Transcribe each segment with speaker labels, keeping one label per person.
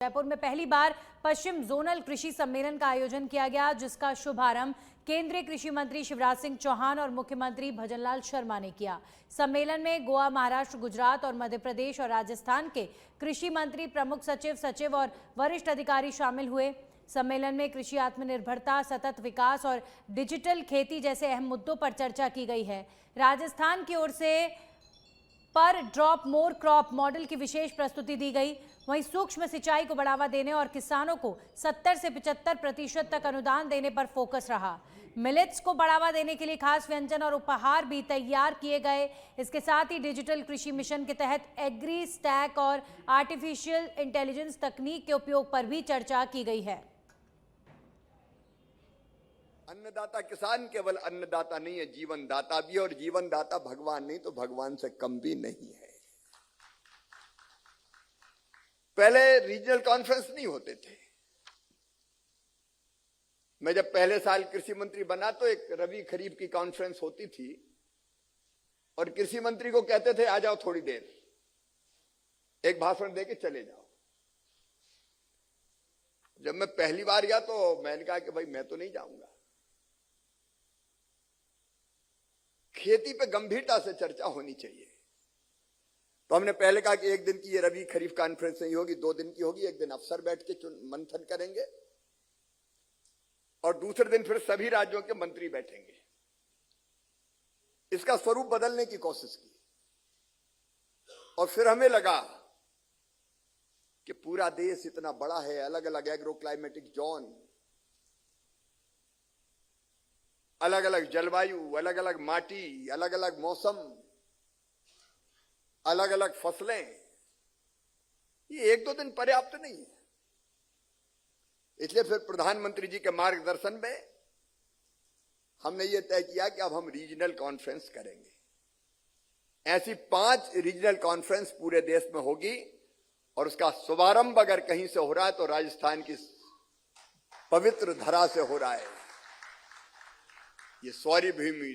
Speaker 1: जयपुर में पहली बार पश्चिम जोनल कृषि सम्मेलन का आयोजन किया गया, जिसका शुभारंभ केंद्रीय कृषि मंत्री शिवराज सिंह चौहान और मुख्यमंत्री भजनलाल शर्मा ने किया। सम्मेलन में गोवा, महाराष्ट्र, गुजरात और मध्य प्रदेश और राजस्थान के कृषि मंत्री, प्रमुख सचिव और वरिष्ठ अधिकारी शामिल हुए। सम्मेलन में कृषि आत्मनिर्भरता, सतत विकास और डिजिटल खेती जैसे अहम मुद्दों पर चर्चा की गई है। राजस्थान की ओर से पर ड्रॉप मोर क्रॉप मॉडल की विशेष प्रस्तुति दी गई। वहीं सूक्ष्म सिंचाई को बढ़ावा देने और किसानों को 70 से 75% तक अनुदान देने पर फोकस रहा। मिलेट्स को बढ़ावा देने के लिए खास व्यंजन और उपहार भी तैयार किए गए। इसके साथ ही डिजिटल कृषि मिशन के तहत एग्री स्टैक और आर्टिफिशियल इंटेलिजेंस तकनीक के उपयोग पर भी चर्चा की गई है।
Speaker 2: अन्नदाता किसान केवल अन्नदाता नहीं है, जीवन दाता भी है, और जीवन दाता भगवान नहीं तो भगवान से कम भी नहीं है। पहले रीजनल कॉन्फ्रेंस नहीं होते थे। मैं जब पहले साल कृषि मंत्री बना तो एक रबी खरीफ की कॉन्फ्रेंस होती थी और कृषि मंत्री को कहते थे आ जाओ थोड़ी देर, एक भाषण देके चले जाओ। जब मैं पहली बार गया तो मैंने कहा कि भाई मैं तो नहीं जाऊंगा। खेती पे गंभीरता से चर्चा होनी चाहिए। तो हमने पहले कहा कि एक दिन की ये रबी खरीफ कॉन्फ्रेंस नहीं होगी, 2 दिन की होगी। एक दिन अफसर बैठ के मंथन करेंगे और दूसरे दिन फिर सभी राज्यों के मंत्री बैठेंगे। इसका स्वरूप बदलने की कोशिश की और फिर हमें लगा कि पूरा देश इतना बड़ा है, अलग अलग एग्रो क्लाइमेटिक जोन, अलग अलग जलवायु, अलग अलग माटी, अलग अलग मौसम, अलग अलग फसलें, ये 1-2 दिन पर्याप्त नहीं है। इसलिए फिर प्रधानमंत्री जी के मार्गदर्शन में हमने ये तय किया कि अब हम रीजनल कॉन्फ्रेंस करेंगे। ऐसी 5 रीजनल कॉन्फ्रेंस पूरे देश में होगी और उसका शुभारंभ अगर कहीं से हो रहा है तो राजस्थान की पवित्र धरा से हो रहा है। ये शौर्य भूमि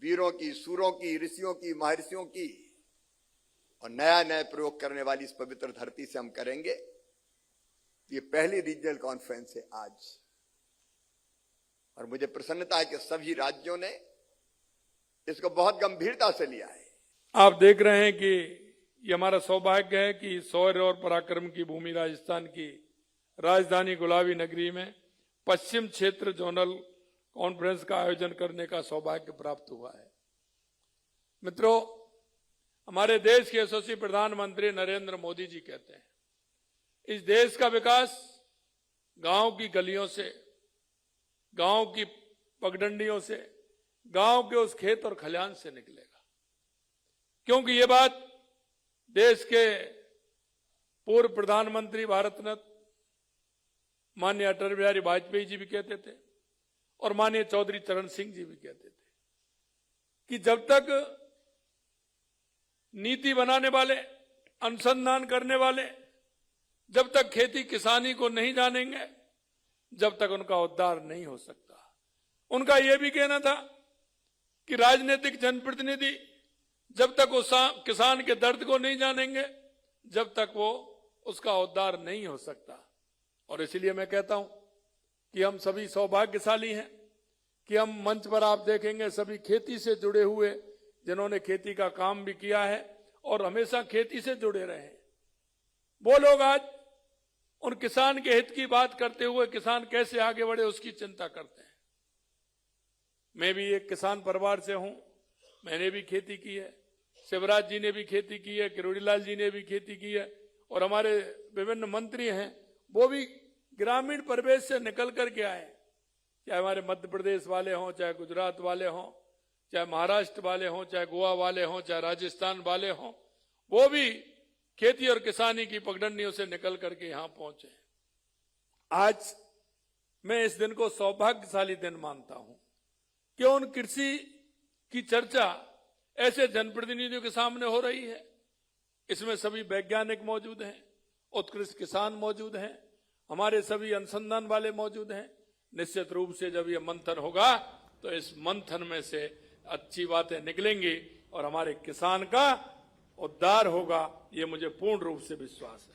Speaker 2: वीरों की, सूरों की, ऋषियों की, महर्षियों की और नया नया प्रयोग करने वाली इस पवित्र धरती से हम करेंगे। ये पहली रीजनल कॉन्फ्रेंस है आज और मुझे प्रसन्नता है कि सभी राज्यों ने इसको बहुत गंभीरता से लिया है।
Speaker 3: आप देख रहे हैं कि ये हमारा सौभाग्य है कि शौर्य और पराक्रम की भूमि राजस्थान की राजधानी गुलाबी नगरी में पश्चिम क्षेत्र जोनल कॉन्फ्रेंस का आयोजन करने का सौभाग्य प्राप्त हुआ है। मित्रों, हमारे देश के यशस्वी प्रधानमंत्री नरेंद्र मोदी जी कहते हैं इस देश का विकास गांव की गलियों से, गांव की पगडंडियों से, गांव के उस खेत और खलिहान से निकलेगा। क्योंकि ये बात देश के पूर्व प्रधानमंत्री भारत रत्न माननीय अटल बिहारी वाजपेयी जी भी कहते थे और माननीय चौधरी चरण सिंह जी भी कहते थे कि जब तक नीति बनाने वाले, अनुसंधान करने वाले जब तक खेती किसानी को नहीं जानेंगे, जब तक उनका उद्धार नहीं हो सकता। उनका यह भी कहना था कि राजनीतिक जनप्रतिनिधि जब तक उस किसान के दर्द को नहीं जानेंगे, जब तक वो उसका उद्धार नहीं हो सकता। और इसलिए मैं कहता हूं कि हम सभी सौभाग्यशाली हैं कि हम मंच पर आप देखेंगे सभी खेती से जुड़े हुए, जिन्होंने खेती का काम भी किया है और हमेशा खेती से जुड़े रहे हैं, वो लोग आज उन किसान के हित की बात करते हुए किसान कैसे आगे बढ़े उसकी चिंता करते हैं। मैं भी एक किसान परिवार से हूं, मैंने भी खेती की है, शिवराज जी ने भी खेती की है, किरोड़ीलाल जी ने भी खेती की है और हमारे विभिन्न मंत्री हैं वो भी ग्रामीण परिवेश से निकल करके आए। चाहे हमारे मध्य प्रदेश वाले हों, चाहे गुजरात वाले हों, चाहे महाराष्ट्र वाले हों, चाहे गोवा वाले हों, चाहे राजस्थान वाले हों, वो भी खेती और किसानी की पगडंडियों से निकल करके यहां पहुंचे। आज मैं इस दिन को सौभाग्यशाली दिन मानता हूं कि उन कृषि की चर्चा ऐसे जनप्रतिनिधियों के सामने हो रही है। इसमें सभी वैज्ञानिक मौजूद हैं, उत्कृष्ट किसान मौजूद हैं, हमारे सभी अनुसंधान वाले मौजूद हैं। निश्चित रूप से जब ये मंथन होगा तो इस मंथन में से अच्छी बातें निकलेंगी और हमारे किसान का उद्धार होगा, ये मुझे पूर्ण रूप से विश्वास है।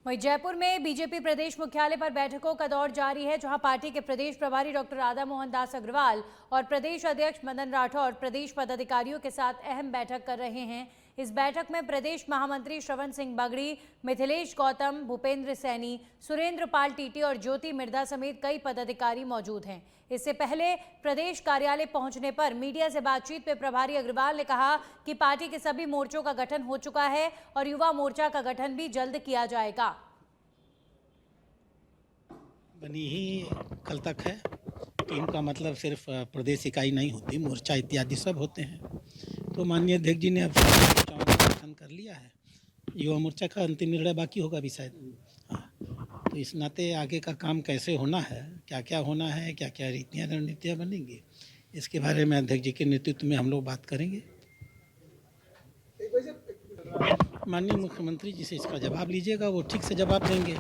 Speaker 1: वहीं जयपुर में बीजेपी प्रदेश मुख्यालय पर बैठकों का दौर जारी है, जहां पार्टी के प्रदेश प्रभारी डॉक्टर राधा मोहन दास अग्रवाल और प्रदेश अध्यक्ष मदन राठौर प्रदेश पदाधिकारियों के साथ अहम बैठक कर रहे हैं। इस बैठक में प्रदेश महामंत्री श्रवण सिंह बगड़ी, मिथिलेश गौतम, भूपेंद्र सैनी, सुरेंद्र पाल टीटी और ज्योति मिर्धा समेत कई पदाधिकारी मौजूद हैं। इससे पहले प्रदेश कार्यालय पहुंचने पर मीडिया से बातचीत में प्रभारी अग्रवाल ने कहा कि पार्टी के सभी मोर्चों का गठन हो चुका है और युवा मोर्चा का गठन भी जल्द किया जाएगा।
Speaker 4: बनी ही कल तक है। टीम का मतलब सिर्फ प्रदेश इकाई नहीं होती, मोर्चा इत्यादि सब होते हैं। तो माननीय अध्यक्ष जी ने अब गठन कर लिया है। युवा मोर्चा का अंतिम निर्णय बाकी होगा भी शायद। हाँ, तो इस नाते आगे का काम कैसे होना है, क्या क्या होना है, क्या क्या रीतियाँ रणनीतियाँ बनेंगी, इसके बारे में अध्यक्ष जी के नेतृत्व में हम लोग बात करेंगे। माननीय मुख्यमंत्री जी से इसका जवाब लीजिएगा, वो ठीक से जवाब देंगे,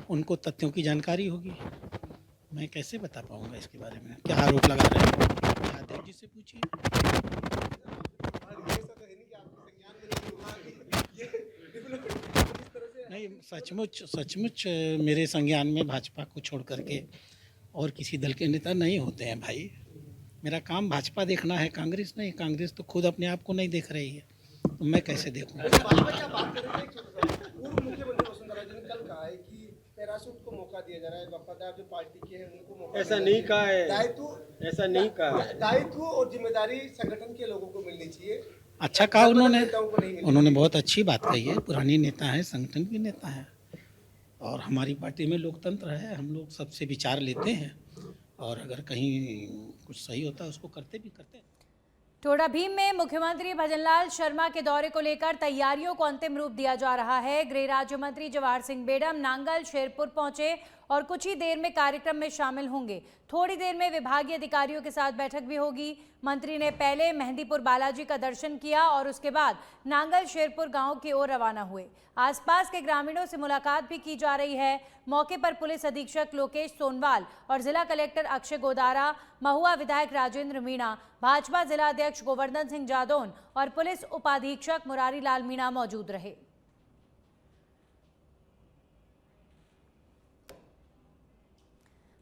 Speaker 4: उनको तथ्यों की जानकारी होगी। मैं कैसे बता पाऊंगा इसके बारे में, क्या आरोप लगा रहे हैं, अध्यक्ष जी से पूछिए। नहीं, सचमुच मेरे संज्ञान में भाजपा को छोड़ करके और किसी दल के नेता नहीं होते हैं भाई। मेरा काम भाजपा देखना है, कांग्रेस नहीं। कांग्रेस तो खुद अपने आप को नहीं देख रही है, तो मैं कैसे देखूं।
Speaker 5: पूर्व मुख्यमंत्री वसुंधरा जी ने कल कहा है कि पैराशूट को मौका दिया जा रहा है, वफादार जो पार्टी के हैं उनको मौका।
Speaker 6: ऐसा नहीं कहा है,
Speaker 5: ऐसा नहीं कहा। दायित्व और जिम्मेदारी संगठन के लोगों को मिलनी चाहिए।
Speaker 4: अच्छा कहा उन्होंने बहुत अच्छी बात कही है। पुरानी नेता है, संगठन के नेता है, और हमारी पार्टी में लोकतंत्र है, हम लोग सबसे विचार लेते हैं, और अगर कहीं कुछ सही होता है उसको करते हैं।
Speaker 1: टोडा भीम में मुख्यमंत्री भजनलाल शर्मा के दौरे को लेकर तैयारियों को अंतिम रूप दिया जा रहा है। गृह राज्य मंत्री जवाहर सिंह बेडम नांगल शेरपुर पहुंचे और कुछ ही देर में कार्यक्रम में शामिल होंगे। थोड़ी देर में विभागीय अधिकारियों के साथ बैठक भी होगी। मंत्री ने पहले मेहंदीपुर बालाजी का दर्शन किया और उसके बाद नांगल शेरपुर गांव की ओर रवाना हुए। आसपास के ग्रामीणों से मुलाकात भी की जा रही है। मौके पर पुलिस अधीक्षक लोकेश सोनवाल और जिला कलेक्टर अक्षय गोदारा, महुआ विधायक राजेंद्र मीणा, भाजपा जिला अध्यक्ष गोवर्धन सिंह जादौन और पुलिस उपाधीक्षक मुरारी लाल मीणा मौजूद रहे।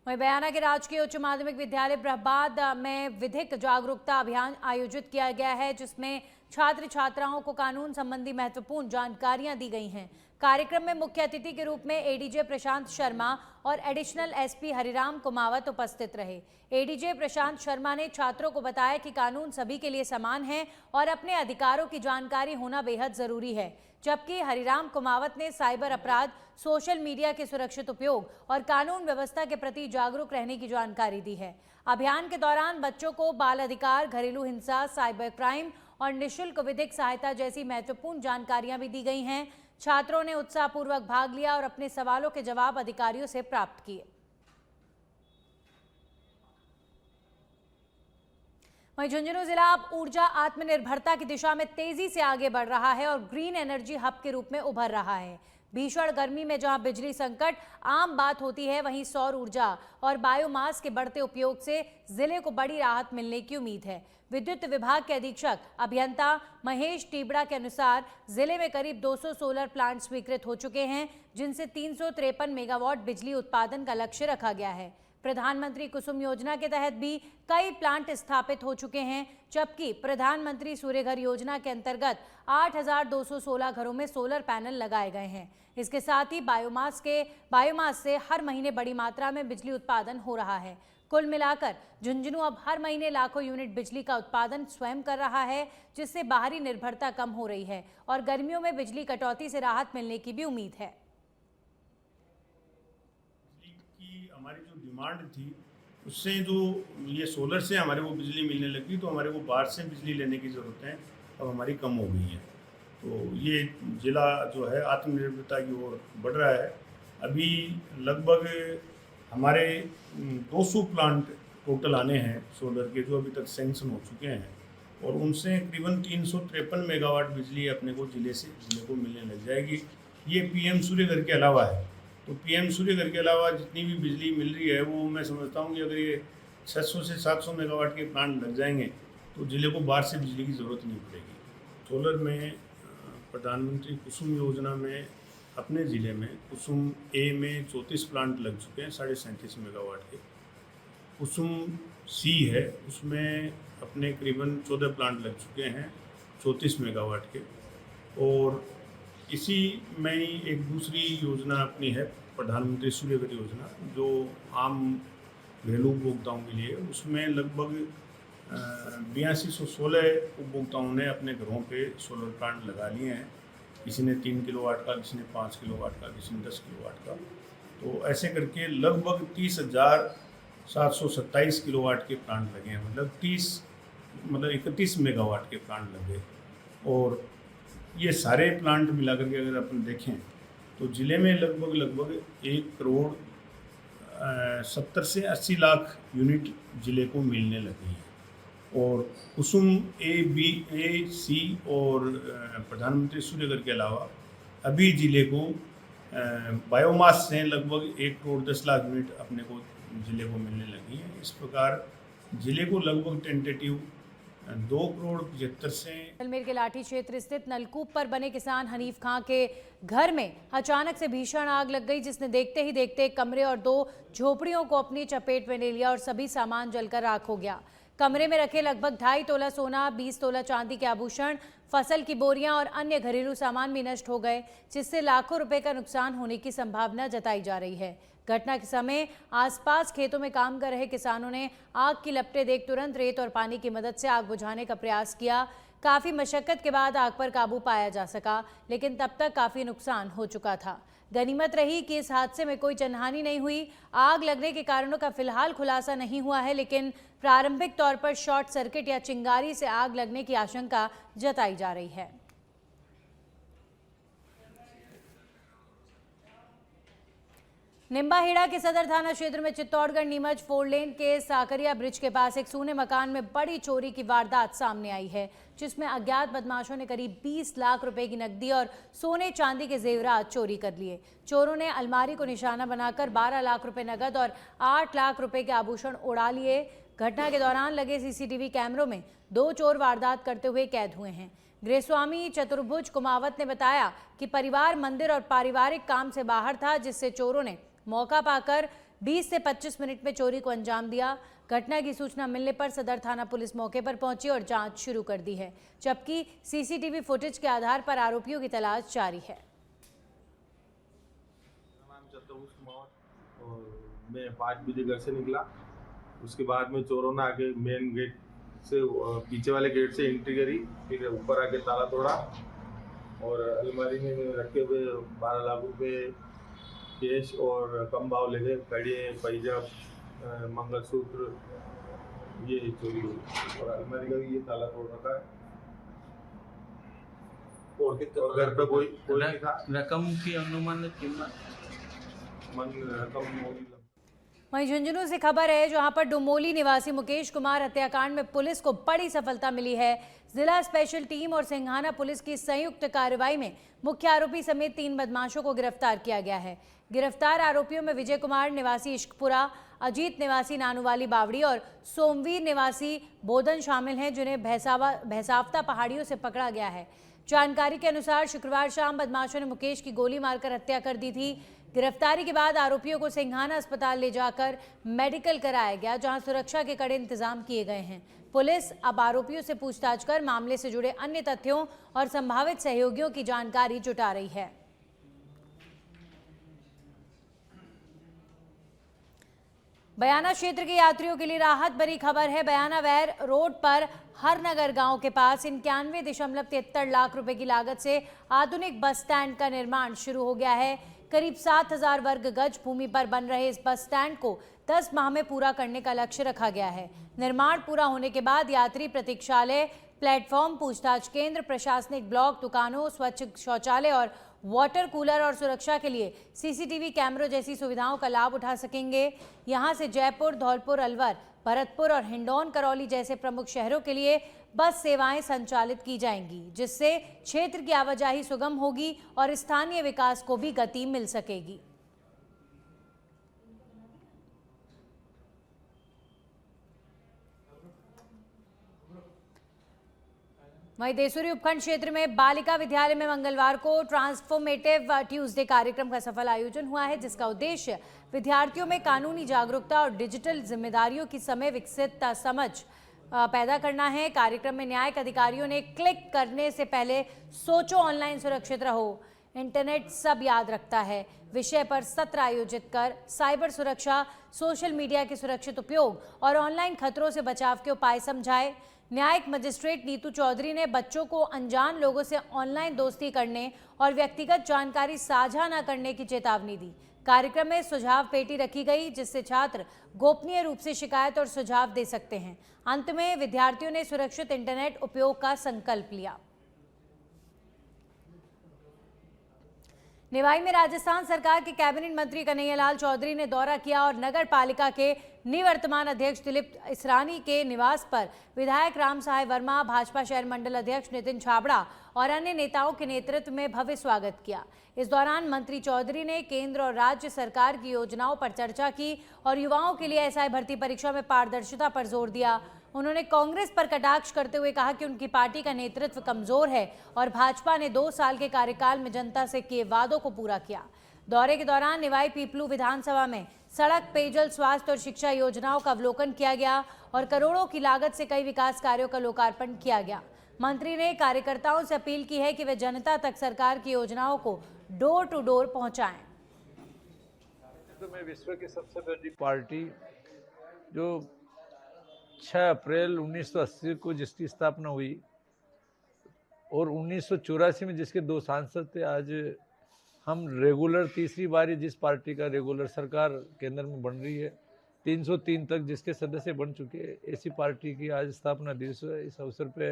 Speaker 1: वहीं बयाना के राजकीय उच्च माध्यमिक विद्यालय ब्रह्माबाद में विधिक जागरूकता अभियान आयोजित किया गया है, जिसमें छात्र छात्राओं को कानून संबंधी महत्वपूर्ण जानकारियां दी गई हैं। कार्यक्रम में मुख्य अतिथि के रूप में एडीजे प्रशांत शर्मा और एडिशनल एसपी हरिराम कुमावत उपस्थित रहे। एडीजे प्रशांत शर्मा ने छात्रों को बताया कि कानून सभी के लिए समान है और अपने अधिकारों की जानकारी होना बेहद जरूरी है, जबकि हरिराम कुमावत ने साइबर अपराध, सोशल मीडिया के सुरक्षित उपयोग और कानून व्यवस्था के प्रति जागरूक रहने की जानकारी दी है। अभियान के दौरान बच्चों को बाल अधिकार, घरेलू हिंसा, साइबर क्राइम और निःशुल्क विधिक सहायता जैसी महत्वपूर्ण जानकारियां भी दी गई हैं। छात्रों ने उत्साहपूर्वक भाग लिया और अपने सवालों के जवाब अधिकारियों से प्राप्त किए। वहीं झुंझुनू जिला अब ऊर्जा आत्मनिर्भरता की दिशा में तेजी से आगे बढ़ रहा है और ग्रीन एनर्जी हब के रूप में उभर रहा है। भीषण गर्मी में जहां बिजली संकट आम बात होती है, वहीं सौर ऊर्जा और बायोमास के बढ़ते उपयोग से जिले को बड़ी राहत मिलने की उम्मीद है। विद्युत विभाग के अधीक्षक अभियंता महेश टीबड़ा के अनुसार जिले में करीब 200 सोलर प्लांट स्वीकृत हो चुके हैं, जिनसे 353 मेगावाट बिजली उत्पादन का लक्ष्य रखा गया है। प्रधानमंत्री कुसुम योजना के तहत भी कई प्लांट स्थापित हो चुके हैं, जबकि प्रधानमंत्री सूर्यघर योजना के अंतर्गत 8,216 घरों में सोलर पैनल लगाए गए हैं। इसके साथ ही बायोमास से हर महीने बड़ी मात्रा में बिजली उत्पादन हो रहा है। कुल मिलाकर झुंझुनू अब हर महीने लाखों यूनिट बिजली का उत्पादन स्वयं कर रहा है, जिससे बाहरी निर्भरता कम हो रही है और गर्मियों में बिजली कटौती से राहत मिलने की भी उम्मीद है।
Speaker 6: हमारी जो डिमांड थी उससे जो ये सोलर से हमारे को बिजली मिलने लगी, तो हमारे को बाहर से बिजली लेने की ज़रूरतें अब हमारी कम हो गई हैं। तो ये जिला जो है आत्मनिर्भरता की ओर बढ़ रहा है। अभी लगभग हमारे 200 प्लांट टोटल आने हैं सोलर के, जो अभी तक सैंक्शन हो चुके हैं, और उनसे करीबन 353 मेगावाट बिजली अपने को जिले को मिलने लग जाएगी। ये पीएम सूर्यघर के अलावा है। तो पीएम सूर्यघर के अलावा जितनी भी बिजली मिल रही है वो मैं समझता हूँ कि अगर ये 600 से 700 मेगावाट के प्लांट लग जाएंगे तो जिले को बाहर से बिजली की ज़रूरत नहीं पड़ेगी। सोलर में प्रधानमंत्री कुसुम योजना में अपने ज़िले में कुसुम ए में 34 प्लांट लग चुके हैं 37.5 मेगावाट के। कुसुम सी है, उसमें अपने करीबन 14 प्लांट लग चुके हैं 34 मेगावाट के। और इसी में ही एक दूसरी योजना अपनी है प्रधानमंत्री सूर्यघर योजना, जो आम घरेलू उपभोक्ताओं के लिए, उसमें लगभग 8216 उपभोक्ताओं ने अपने घरों पे सोलर प्लांट लगा लिए हैं। किसी ने 3 किलोवाट का, किसी ने 5 किलोवाट का, किसी ने 10 किलोवाट का। तो ऐसे करके लगभग 30,727 किलोवाट के प्लांट लगे हैं, मतलब 31 मेगावाट के प्लांट लगे। और ये सारे प्लांट मिलाकर के अगर अपन देखें तो ज़िले में लगभग 1 करोड़ 70 से 80 लाख यूनिट ज़िले को मिलने लगी हैं। और कुसुम ए, बी, ए, सी और प्रधानमंत्री सूर्यघर के अलावा अभी ज़िले को बायोमास से लगभग 1 करोड़ 10 लाख यूनिट अपने को ज़िले को मिलने लगी हैं। इस प्रकार ज़िले को लगभग टेंटेटिव 2 करोड़ 75 से।
Speaker 1: जैसलमेर के लाठी क्षेत्र स्थित नलकूप पर बने किसान हनीफ खां के घर में अचानक से भीषण आग लग गई, जिसने देखते ही देखते एक कमरे और 2 झोपड़ियों को अपनी चपेट में ले लिया और सभी सामान जलकर राख हो गया। कमरे में रखे लगभग 2.5 तोला सोना, 20 तोला चांदी के आभूषण, फसल की बोरियां और अन्य घरेलू सामान भी नष्ट हो गए, जिससे लाखों रुपए का नुकसान होने की संभावना जताई जा रही है। घटना के समय आसपास खेतों में काम कर रहे किसानों ने आग की लपटें देख तुरंत रेत और पानी की मदद से आग बुझाने का प्रयास किया। काफी मशक्कत के बाद आग पर काबू पाया जा सका, लेकिन तब तक काफी नुकसान हो चुका था। गनीमत रही कि इस हादसे में कोई जनहानि नहीं हुई। आग लगने के कारणों का फिलहाल खुलासा नहीं हुआ है, लेकिन प्रारंभिक तौर पर शॉर्ट सर्किट या चिंगारी से आग लगने की आशंका जताई जा रही है। निम्बाहेड़ा के सदर थाना क्षेत्र में चित्तौड़गढ़ नीमच 4 लेन के साकरिया ब्रिज के पास एक सूने मकान में बड़ी चोरी की वारदात सामने आई है, जिसमें अज्ञात बदमाशों ने करीब 20 लाख रुपए की नकदी और सोने चांदी के जेवरात चोरी कर लिए। चोरों ने अलमारी को निशाना बनाकर 12 लाख रुपए नकद और 8 लाख रुपए के आभूषण उड़ा लिए। घटना के दौरान लगे सीसीटीवी कैमरों में 2 चोर वारदात करते हुए कैद हुए हैं। गृहस्वामी चतुर्भुज कुमावत ने बताया कि परिवार मंदिर और पारिवारिक काम से बाहर था, जिससे चोरों ने मौका पाकर 20 से 25 मिनट में चोरी को अंजाम दिया। घटना की सूचना मिलने पर सदर थाना पुलिस मौके पर पहुंची और जांच शुरू कर दी है, जबकि सीसीटीवी फुटेज के आधार पर आरोपियों की तलाश जारी है।
Speaker 7: मैं 5 बजे घर से निकला, उसके बाद में चोरों ने आके मेन गेट से पीछे वाले गेट से एंट्री करी, फिर ऊपर आके ताला तोड़ा और अलमारी में रखे हुए 12 लाख रुपए कैश और कम भाव ले गए, कड़े, पैजाब, मंगलसूत्र, ये चोरी हुई। और अलमारी का भी ये ताला तोड़ रखा है। और घर पे कोई नहीं था।
Speaker 8: रकम की अनुमानित कीमत
Speaker 7: रकम।
Speaker 1: वहीं झुंझुनू से खबर है, जहां पर डुमोली निवासी मुकेश कुमार हत्याकांड में पुलिस को बड़ी सफलता मिली है। जिला स्पेशल टीम और सिंघाना पुलिस की संयुक्त कार्रवाई में मुख्य आरोपी समेत 3 बदमाशों को गिरफ्तार किया गया है। गिरफ्तार आरोपियों में विजय कुमार निवासी इश्कपुरा, अजीत निवासी नानूवाली बावड़ी और सोमवीर निवासी बोधन शामिल हैं, जिन्हें भैसावता पहाड़ियों से पकड़ा गया है। जानकारी के अनुसार शुक्रवार शाम बदमाशों ने मुकेश की गोली मारकर हत्या कर दी थी। गिरफ्तारी के बाद आरोपियों को सिंघाना अस्पताल ले जाकर मेडिकल कराया गया, जहां सुरक्षा के कड़े इंतजाम किए गए हैं। पुलिस अब आरोपियों से पूछताछ कर मामले से जुड़े अन्य तथ्यों और संभावित सहयोगियों की जानकारी जुटा रही है। बयाना क्षेत्र के यात्रियों के लिए राहत भरी खबर है। बयाना वैर रोड पर हरनगर गांव के पास 91.73 लाख रुपए की लागत से आधुनिक बस स्टैंड का निर्माण शुरू हो गया है। करीब 7,000 वर्ग गज भूमि पर बन रहे इस बस स्टैंड को 10 माह में पूरा करने का लक्ष्य रखा गया है। निर्माण पूरा होने के बाद यात्री प्रतीक्षालय, प्लेटफॉर्म, पूछताछ केंद्र, प्रशासनिक ब्लॉक, दुकानों, स्वच्छ शौचालय और वाटर कूलर और सुरक्षा के लिए सीसीटीवी कैमरों जैसी सुविधाओं का लाभ उठा सकेंगे। यहां से जयपुर, धौलपुर, अलवर, भरतपुर और हिंडौन, करौली जैसे प्रमुख शहरों के लिए बस सेवाएं संचालित की जाएंगी, जिससे क्षेत्र की आवाजाही सुगम होगी और स्थानीय विकास को भी गति मिल सकेगी। वहीं देसूरी उपखंड क्षेत्र में बालिका विद्यालय में मंगलवार को ट्रांसफॉर्मेटिव ट्यूसडे कार्यक्रम का सफल आयोजन हुआ है, जिसका उद्देश्य विद्यार्थियों में कानूनी जागरूकता और डिजिटल जिम्मेदारियों की समय विकसित समझ पैदा करना है। कार्यक्रम में न्यायिक अधिकारियों ने क्लिक करने से पहले सोचो, ऑनलाइन सुरक्षित रहो, इंटरनेट सब याद रखता है विषय पर सत्र आयोजित कर साइबर सुरक्षा, सोशल मीडिया के सुरक्षित उपयोग और ऑनलाइन खतरों से बचाव के उपाय समझाए। न्यायिक मजिस्ट्रेट नीतू चौधरी ने बच्चों को अनजान लोगों से ऑनलाइन दोस्ती करने और व्यक्तिगत जानकारी साझा न करने की चेतावनी दी। कार्यक्रम में सुझाव पेटी रखी गई, जिससे छात्र गोपनीय रूप से शिकायत और सुझाव दे सकते हैं। अंत में विद्यार्थियों ने सुरक्षित इंटरनेट उपयोग का संकल्प लिया। निवाई में राजस्थान सरकार के कैबिनेट मंत्री कन्हैयालाल चौधरी ने दौरा किया और नगर पालिका के निवर्तमान अध्यक्ष दिलीप इसरानी के निवास पर विधायक राम सहाय वर्मा, भाजपा शहर मंडल अध्यक्ष नितिन छाबड़ा और अन्य नेताओं के नेतृत्व में भव्य स्वागत किया। इस दौरान मंत्री चौधरी ने केंद्र और राज्य सरकार की योजनाओं पर चर्चा की और युवाओं के लिए एसआई भर्ती परीक्षा में पारदर्शिता पर जोर दिया। उन्होंने कांग्रेस पर कटाक्ष करते हुए कहा कि उनकी पार्टी का नेतृत्व कमजोर है और भाजपा ने 2 साल के कार्यकाल में जनता से किए वादों को पूरा किया। दौरे के दौरान निवाई पीपलू विधानसभा में सड़क, पेयजल, स्वास्थ्य और शिक्षा योजनाओं का अवलोकन किया गया और करोड़ों की लागत से कई विकास कार्यों का लोकार्पण किया गया। मंत्री ने कार्यकर्ताओं से अपील की है कि वे जनता तक सरकार की योजनाओं को डोर टू डोर पहुंचाएं।
Speaker 9: तो मैं विश्व की सबसे बड़ी पार्टी जो 6 अप्रैल 1980 को जिसकी स्थापना हुई और 1984 में जिसके 2 सांसद थे, आज हम रेगुलर तीसरी बारी जिस पार्टी का रेगुलर सरकार केंद्र में बन रही है, 303 तक जिसके सदस्य बन चुके हैं, ऐसी पार्टी की आज स्थापना दिवस है। इस अवसर पे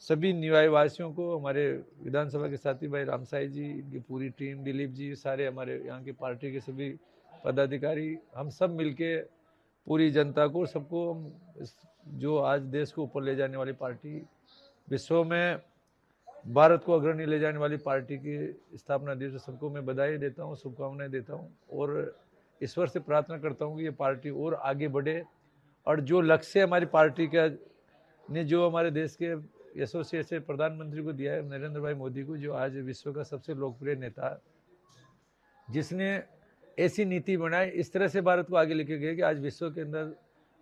Speaker 9: सभी निवाई वासियों को, हमारे विधानसभा के साथी भाई रामसाई जी, इनकी पूरी टीम, दिलीप जी, सारे हमारे यहाँ की पार्टी के सभी पदाधिकारी, हम सब मिलके पूरी जनता को, सबको हम जो आज देश को ऊपर ले जाने वाली पार्टी, विश्व में भारत को अग्रणी ले जाने वाली पार्टी की स्थापना दिवस, सबको मैं बधाई देता हूँ, शुभकामनाएं देता हूँ और ईश्वर से प्रार्थना करता हूँ कि ये पार्टी और आगे बढ़े और जो लक्ष्य हमारी पार्टी का ने जो हमारे देश के यशस्वी से प्रधानमंत्री को दिया है, नरेंद्र भाई मोदी को, जो आज विश्व का सबसे लोकप्रिय नेता है, जिसने ऐसी नीति बनाई, इस तरह से भारत को आगे लेके गए कि आज विश्व के अंदर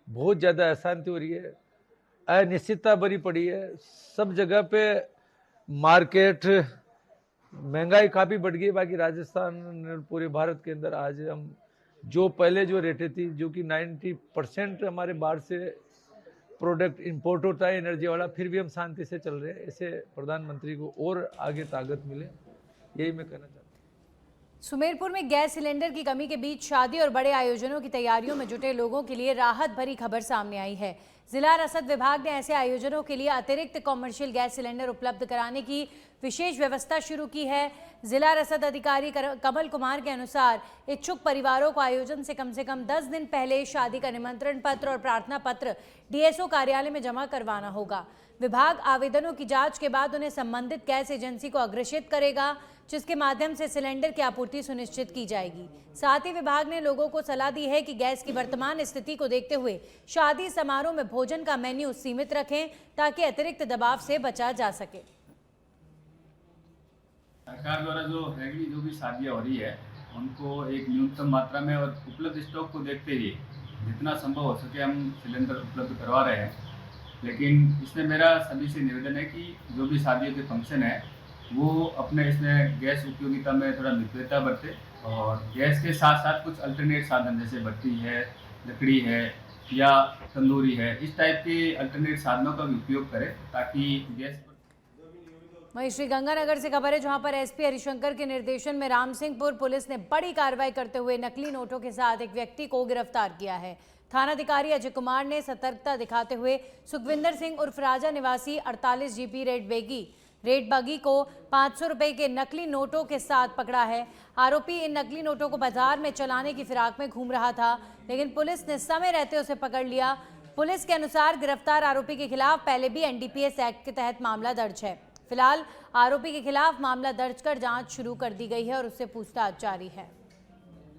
Speaker 9: बहुत ज़्यादा अशांति हो रही है, अनिश्चितता भरी पड़ी है, सब जगह पे मार्केट, महंगाई काफ़ी बढ़ गई। बाकी राजस्थान, पूरे भारत के अंदर आज हम जो पहले जो रेटें थी, जो कि 90% हमारे बाहर से प्रोडक्ट इंपोर्ट होता है एनर्जी वाला, फिर भी हम शांति से चल रहे हैं। ऐसे प्रधानमंत्री को और आगे ताकत मिले, यही मैं कहना चाहता हूँ।
Speaker 1: सुमेरपुर में गैस सिलेंडर की कमी के बीच शादी और बड़े आयोजनों की तैयारियों में जुटे लोगों के लिए राहत भरी खबर सामने आई है। जिला रसद विभाग ने ऐसे आयोजनों के लिए अतिरिक्त कॉमर्शियल गैस सिलेंडर उपलब्ध कराने की विशेष व्यवस्था शुरू की है। जिला रसद अधिकारी कमल कुमार के अनुसार इच्छुक परिवारों को आयोजन से कम 10 दिन पहले शादी का निमंत्रण पत्र और प्रार्थना पत्र डीएसओ कार्यालय में जमा करवाना होगा। विभाग आवेदनों की जांच के बाद उन्हें संबंधित गैस एजेंसी को अग्रेषित करेगा, जिसके माध्यम से सिलेंडर की आपूर्ति सुनिश्चित की जाएगी। साथ ही विभाग ने लोगों को सलाह दी है कि गैस की वर्तमान स्थिति को देखते हुए शादी समारोह में भोजन का मेन्यू सीमित रखें, ताकि अतिरिक्त दबाव से बचा जा सके।
Speaker 10: सरकार द्वारा जो भी शादियाँ हो रही है, उनको एक न्यूनतम मात्रा में और उपलब्ध स्टॉक को देखते हुए जितना संभव हो सके हम सिलेंडर उपलब्ध करवा रहे हैं। लेकिन इसमें मेरा सभी से निवेदन है कि जो भी शादियों के फंक्शन है वो अपने इसमें गैस उपयोगिता में थोड़ा मितव्ययता बरते और गैस के साथ साथ कुछ अल्टरनेट साधन जैसे भट्टी है, लकड़ी है या तंदूरी है, इस टाइप के अल्टरनेट साधनों का भी उपयोग करें ताकि गैस।
Speaker 1: वहीं श्रीगंगानगर से खबर है, जहां पर एसपी हरिशंकर के निर्देशन में रामसिंहपुर पुलिस ने बड़ी कार्रवाई करते हुए नकली नोटों के साथ एक व्यक्ति को गिरफ्तार किया है। थानाधिकारी अजय कुमार ने सतर्कता दिखाते हुए सुखविंदर सिंह उर्फ राजा निवासी 48 जीपी रेड बगी को 500 रुपए के नकली नोटों के साथ पकड़ा है। आरोपी इन नकली नोटों को बाजार में चलाने की फिराक में घूम रहा था, लेकिन पुलिस ने समय रहते उसे पकड़ लिया। पुलिस के अनुसार गिरफ्तार आरोपी के खिलाफ पहले भी एनडीपीएस एक्ट के तहत मामला दर्ज है। फिलहाल आरोपी के खिलाफ मामला दर्ज कर जांच शुरू कर दी गई है और उससे पूछताछ जारी है।